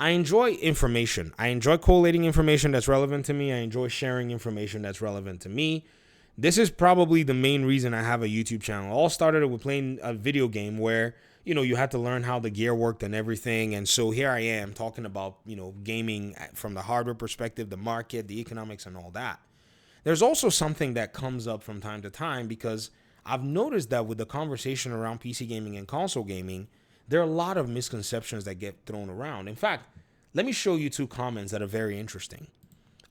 I enjoy information. I enjoy collating information that's relevant to me. I enjoy sharing information that's relevant to me. This is probably the main reason I have a YouTube channel. It all started with playing a video game where, you had to learn how the gear worked and everything. And so here I am talking about, gaming from the hardware perspective, the market, the economics, and all that. There's also something that comes up from time to time because I've noticed that with the conversation around PC gaming and console gaming, there are a lot of misconceptions that get thrown around. In fact, let me show you 2 comments that are very interesting.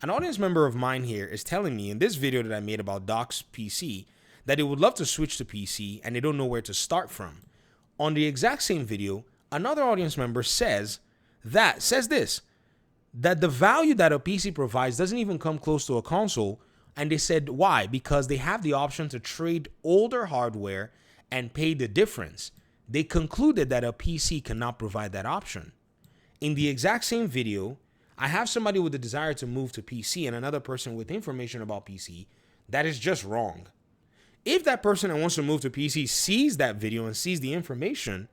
An audience member of mine here is telling me in this video that I made about Doc's PC that they would love to switch to PC and they don't know where to start from. On the exact same video, another audience member says that the value that a PC provides doesn't even come close to a console. And they said why? Because they have the option to trade older hardware and pay the difference. They concluded that a PC cannot provide that option. In the exact same video, I have somebody with a desire to move to PC and another person with information about PC. That is just wrong. If that person that wants to move to PC sees that video and sees the information,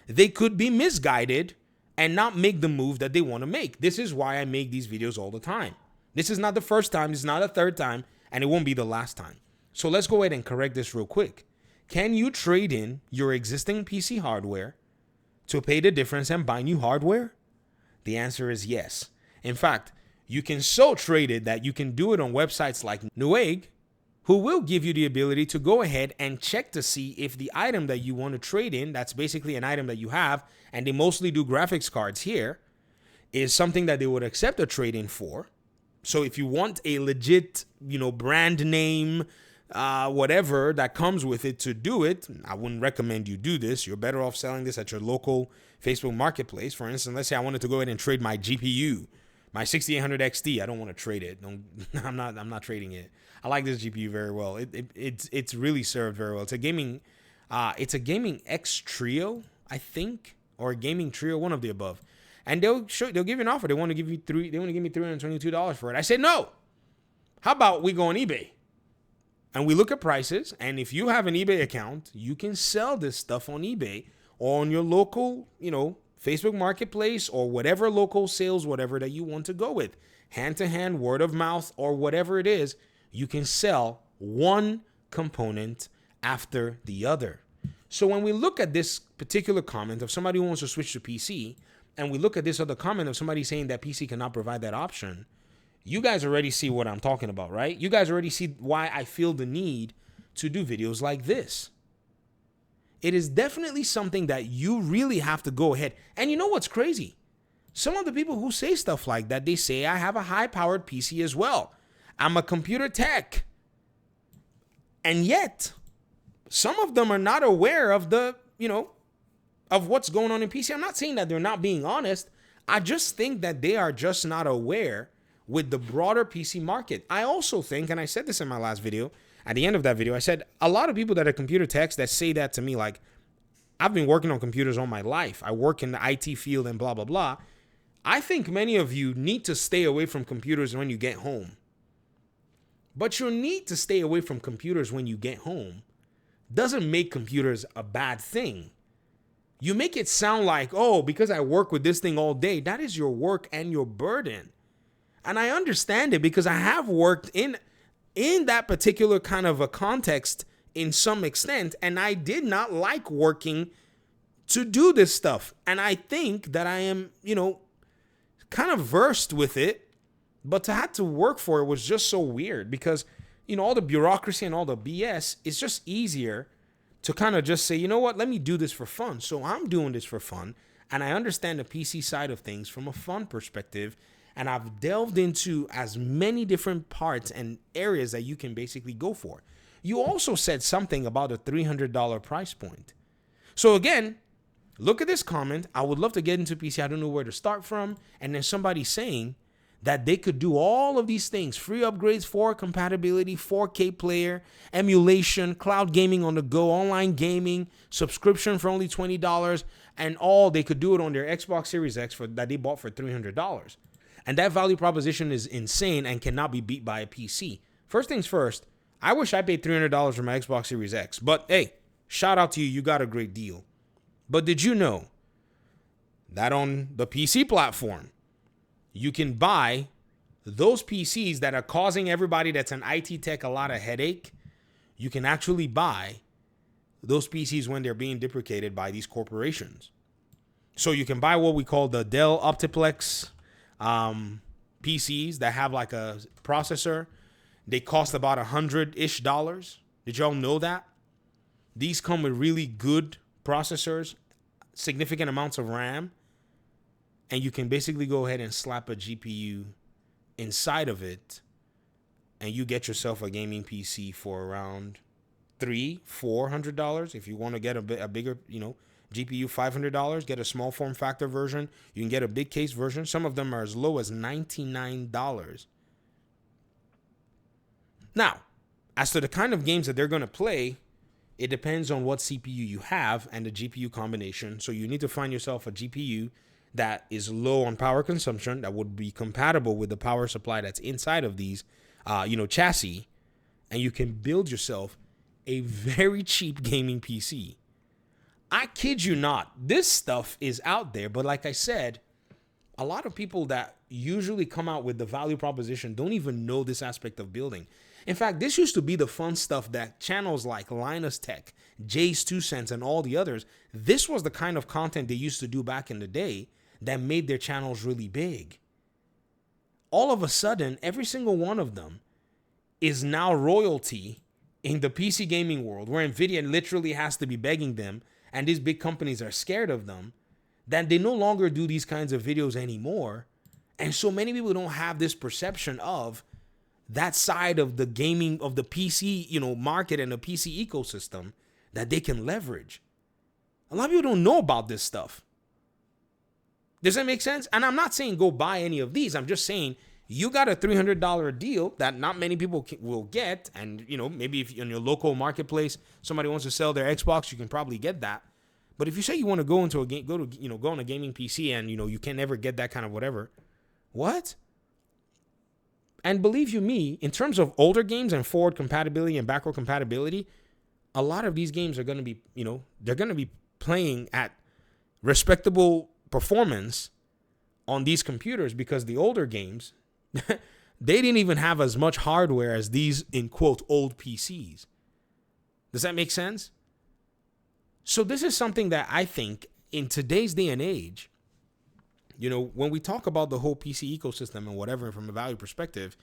they could be misguided and not make the move that they want to make. This is why I make these videos all the time. This is not the first time, this is not the third time, and it won't be the last time. So let's go ahead and correct this real quick. Can you trade in your existing PC hardware to pay the difference and buy new hardware? The answer is yes. In fact, you can so trade it that you can do it on websites like Newegg, who will give you the ability to go ahead and check to see if the item that you want to trade in, that's basically an item that you have, and they mostly do graphics cards here, is something that they would accept a trade-in for. So if you want a legit, brand name, whatever that comes with it to do it, I wouldn't recommend you do this. You're better off selling this at your local Facebook marketplace. For instance, let's say I wanted to go ahead and trade my GPU, my 6800 XT. I don't want to trade it. I'm not trading it. I like this GPU very well. It's really served very well. It's a gaming X Trio, I think, or a gaming Trio, one of the above. And they'll give you an offer. They want to give me $322 for it. I said no. How about we go on eBay and we look at prices? And if you have an eBay account, you can sell this stuff on eBay or on your local, Facebook marketplace or whatever local sales, whatever that you want to go with, hand to hand, word of mouth, or whatever it is. You can sell one component after the other. So when we look at this particular comment of somebody who wants to switch to PC, and we look at this other comment of somebody saying that PC cannot provide that option, you guys already see what I'm talking about, right? You guys already see why I feel the need to do videos like this. It is definitely something that you really have to go ahead. And you know what's crazy? Some of the people who say stuff like that, they say, I have a high-powered PC as well. I'm a computer tech. And yet, some of them are not aware of of what's going on in PC. I'm not saying that they're not being honest. I just think that they are just not aware with the broader PC market. I also think, and I said this in my last video, at the end of that video, I said a lot of people that are computer techs that say that to me, like, I've been working on computers all my life. I work in the IT field and blah, blah, blah. I think many of you need to stay away from computers when you get home. But your need to stay away from computers when you get home doesn't make computers a bad thing. You make it sound like, oh, because I work with this thing all day, that is your work and your burden. And I understand it because I have worked in that particular kind of a context in some extent, and I did not like working to do this stuff. And I think that I am, kind of versed with it, but to have to work for it was just so weird because, all the bureaucracy and all the BS, it's just easier to kind of just say, you know what, let me do this for fun. So I'm doing this for fun, and I understand the PC side of things from a fun perspective, and I've delved into as many different parts and areas that you can basically go for. You also said something about a $300 price point. So again, look at this comment. I would love to get into PC. I don't know where to start from. And then somebody saying that they could do all of these things, free upgrades, 4 compatibility, 4K player, emulation, cloud gaming on the go, online gaming, subscription for only $20, and all they could do it on their Xbox Series X that they bought for $300. And that value proposition is insane and cannot be beat by a PC. First things first, I wish I paid $300 for my Xbox Series X, but hey, shout out to you, you got a great deal. But did you know that on the PC platform, you can buy those PCs that are causing everybody that's an IT tech a lot of headache. You can actually buy those PCs when they're being deprecated by these corporations. So you can buy what we call the Dell Optiplex PCs that have like a processor. They cost about $100-ish. Did y'all know that? These come with really good processors, significant amounts of RAM, and you can basically go ahead and slap a GPU inside of it, and you get yourself a gaming PC for around $300-400. If you want to get a bigger, GPU, $500. Get a small form factor version. You can get a big case version. Some of them are as low as $99. Now, as to the kind of games that they're going to play, it depends on what CPU you have and the GPU combination. So you need to find yourself a GPU that is low on power consumption, that would be compatible with the power supply that's inside of these, chassis, and you can build yourself a very cheap gaming PC. I kid you not, this stuff is out there, but like I said, a lot of people that usually come out with the value proposition don't even know this aspect of building. In fact, this used to be the fun stuff that channels like Linus Tech, Jay's 2 Cents, and all the others, this was the kind of content they used to do back in the day that made their channels really big. All of a sudden, every single one of them is now royalty in the PC gaming world, where Nvidia literally has to be begging them, and these big companies are scared of them, that they no longer do these kinds of videos anymore. And so many people don't have this perception of that side of the gaming, of the PC, market and the PC ecosystem that they can leverage. A lot of people don't know about this stuff. Does that make sense? And I'm not saying go buy any of these. I'm just saying you got a $300 deal that not many people will get. And, maybe if in your local marketplace, somebody wants to sell their Xbox, you can probably get that. But if you say you want to go into a game, go on a gaming PC and, you can never get that kind of whatever. What? And believe you me, in terms of older games and forward compatibility and backward compatibility, a lot of these games are going to be, they're going to be playing at respectable performance on these computers, because the older games, they didn't even have as much hardware as these, in quote, old PCs. Does that make sense? So this is something that I think in today's day and age, when we talk about the whole PC ecosystem and whatever from a value perspective,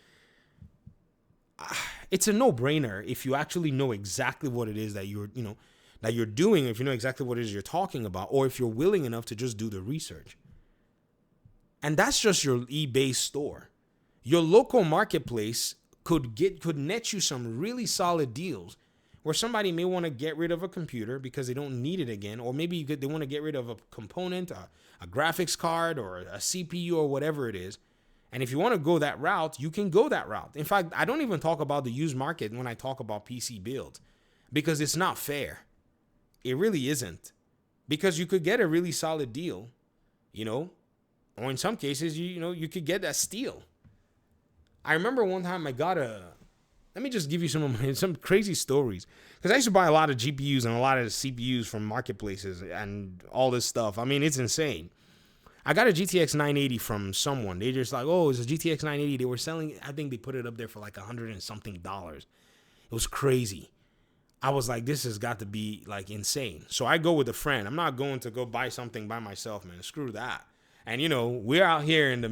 it's a no-brainer if you actually know exactly what it is that you're doing, if you know exactly what it is you're talking about, or if you're willing enough to just do the research. And that's just your eBay store. Your local marketplace could net you some really solid deals, where somebody may want to get rid of a computer because they don't need it again, or maybe they want to get rid of a component, a graphics card, or a CPU, or whatever it is. And if you want to go that route, you can go that route. In fact, I don't even talk about the used market when I talk about PC builds, because it's not fair. It really isn't. Because you could get a really solid deal, or in some cases, you could get that steal. I remember one time I got let me just give you some crazy stories. Because I used to buy a lot of GPUs and a lot of CPUs from marketplaces and all this stuff. I mean, it's insane. I got a GTX 980 from someone. They just like, oh, it's a GTX 980. They were selling, I think they put it up there for like $100 and something. It was crazy. I was like, this has got to be like insane. So I go with a friend. I'm not going to go buy something by myself, man. Screw that. And we're out here in the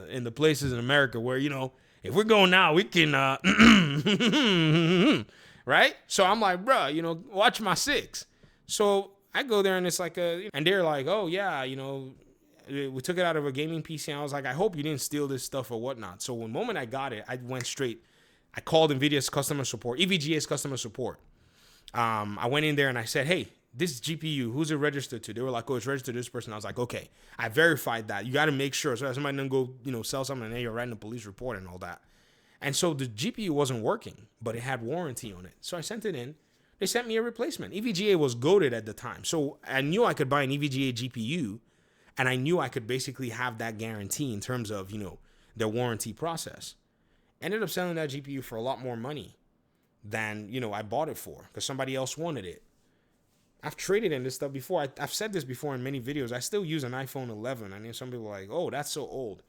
in the places in America where if we're going now, we can right? So I'm like, bro, watch my 6. So I go there and it's like and they're like, oh yeah, we took it out of a gaming PC. And I was like, I hope you didn't steal this stuff or whatnot. So the moment I got it, I went straight. I called NVIDIA's customer support, EVGA's customer support. I went in there and I said, hey, this GPU, who's it registered to? They were like, oh, it's registered to this person. I was like, okay, I verified that. You got to make sure so that somebody doesn't go, sell something and then you're writing a police report and all that. And so the GPU wasn't working, but it had warranty on it. So I sent it in. They sent me a replacement. EVGA was goated at the time. So I knew I could buy an EVGA GPU, and I knew I could basically have that guarantee in terms of, their warranty process. Ended up selling that GPU for a lot more money than, I bought it for, because somebody else wanted it. I've traded in this stuff before. I've said this before in many videos. I still use an iPhone 11. I mean, some people are like, oh, that's so old.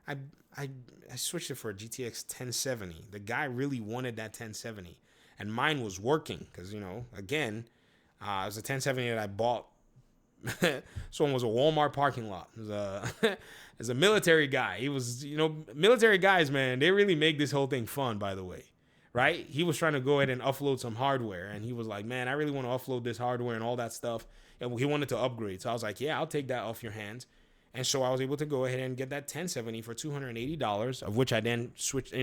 I I I switched it for a GTX 1070. The guy really wanted that 1070, and mine was working because again, it was a 1070 that I bought. Someone was a Walmart parking lot. It was as a military guy. He was, military guys, man, they really make this whole thing fun, by the way. Right? He was trying to go ahead and upload some hardware, and he was like, man, I really want to upload this hardware and all that stuff. And he wanted to upgrade. So I was like, yeah, I'll take that off your hands. And so I was able to go ahead and get that 1070 for $280, of which I then switched,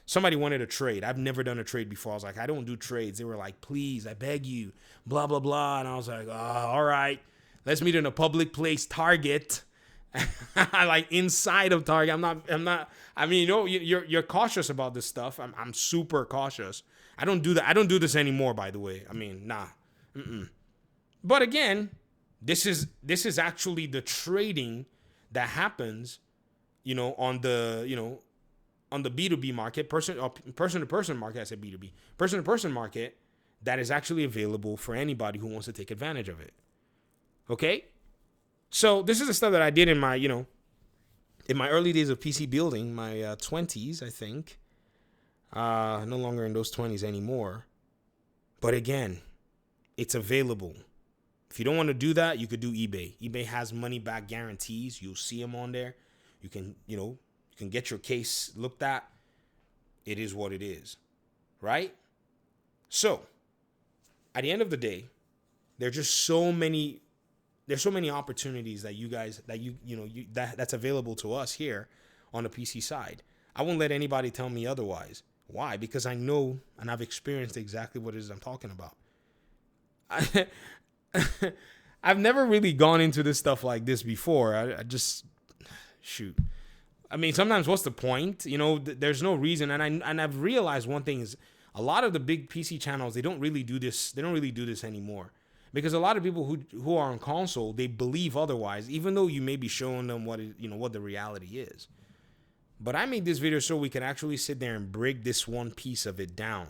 somebody wanted a trade. I've never done a trade before. I was like, I don't do trades. They were like, please, I beg you, blah, blah, blah. And I was like, oh, all right, let's meet in a public place, Target. Like inside of Target. I'm not, I mean, you're cautious about this stuff. I'm super cautious. I don't do that. I don't do this anymore, by the way. I mean, nah. But again, this is actually the trading that happens, on the, on the B2B market, person to person market. I said B2B, person to person market, that is actually available for anybody who wants to take advantage of it. Okay? So this is the stuff that I did in my, in my early days of PC building, my 20s, I think. No longer in those 20s anymore. But again, it's available. If you don't want to do that, you could do eBay. eBay has money back guarantees. You'll see them on there. You can, you can get your case looked at. It is what it is, right? So, at the end of the day, there's so many opportunities that you guys, that's available to us here on the PC side. I won't let anybody tell me otherwise. Why? Because I know and I've experienced exactly what it is I'm talking about. I've never really gone into this stuff like this before. I just shoot. I mean, sometimes what's the point? There's no reason. And I've realized one thing is a lot of the big PC channels, they don't really do this. They don't really do this anymore. Because a lot of people who are on console, they believe otherwise, even though you may be showing them what the reality is. But I made this video so we can actually sit there and break this one piece of it down.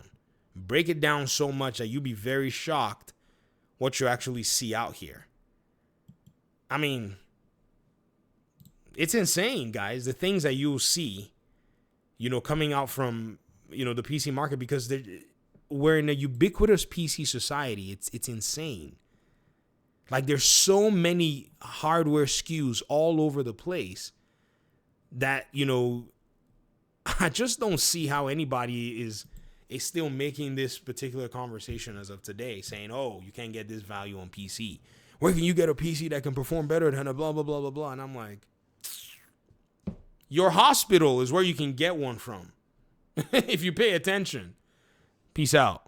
Break it down so much that you'll be very shocked what you actually see out here. I mean, it's insane, guys. The things that you'll see, coming out from, the PC market, because we're in a ubiquitous PC society. It's insane. Like, there's so many hardware SKUs all over the place that, I just don't see how anybody is still making this particular conversation as of today, saying, oh, you can't get this value on PC. Where can you get a PC that can perform better than a blah, blah, blah, blah, blah? And I'm like, your hospital is where you can get one from if you pay attention. Peace out.